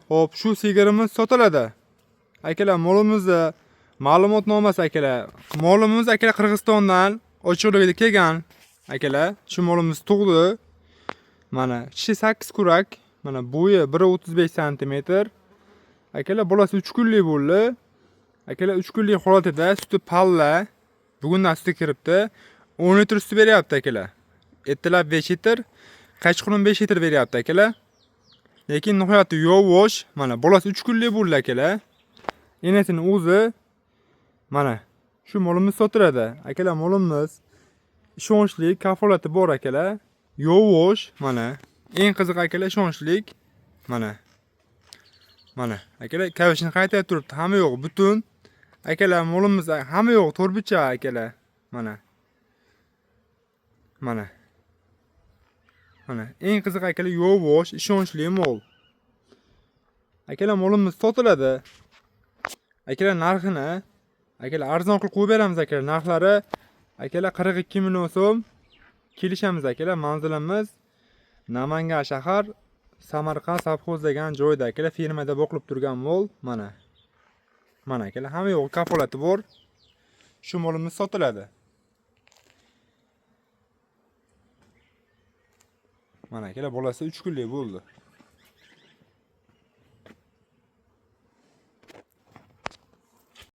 Hop, shu sigirimiz sotiladi. Akalar, molimizni ma'lumotnomasi akalar. Molimiz akalar Qirg'izistondan ochiqligida kelgan. Akalar, shu molimiz tug'di. Mana tishi 8 kurak, mana bo'yi 1.35 sm. Akalar, bolasi 3 kunlik bo'ldi. Akalar, 3 kunlik holatida suti palla. Bugundan suti kiribdi. 10 litr sut beryapti akalar. Ertalab 5 litr, kechqurun 5 litr beryapti akalar. Lekin nihoyatda yovush. Mana bolasi 3 kunlik bo'ldi akalar. Enasining o'zi mana shu molimiz sotiladi. Akalar, molimiz ishonchli, kafolati bor akalar. Yovush, mana. Eng qiziq akalar, ishonchlik. Mana. Mana, akalar, kavishini qaytarib turibdi. Hamma yo'q butun. Akalar, molimiz hamma yo'q to'rtbicha akalar. Mana. Mana. Mana, eng qiziq akalar, yovush, ishonchli mol. Akalar, molimiz sotiladi. Akalar, narxini akalar arzon qilib qo'yib beramiz akalar. Narxlari akalar 42 million so'm. Kelishamiz akalar. Manzilimiz Namangan shahar, Samarqand savxoz degan joyda akalar, firmada boqilib turgan mol. Mana. Mana akalar, hamma yo'q kafolati bor. Shu molimiz sotiladi. Mana akalar, bolasi 3 kunlik bo'ldi.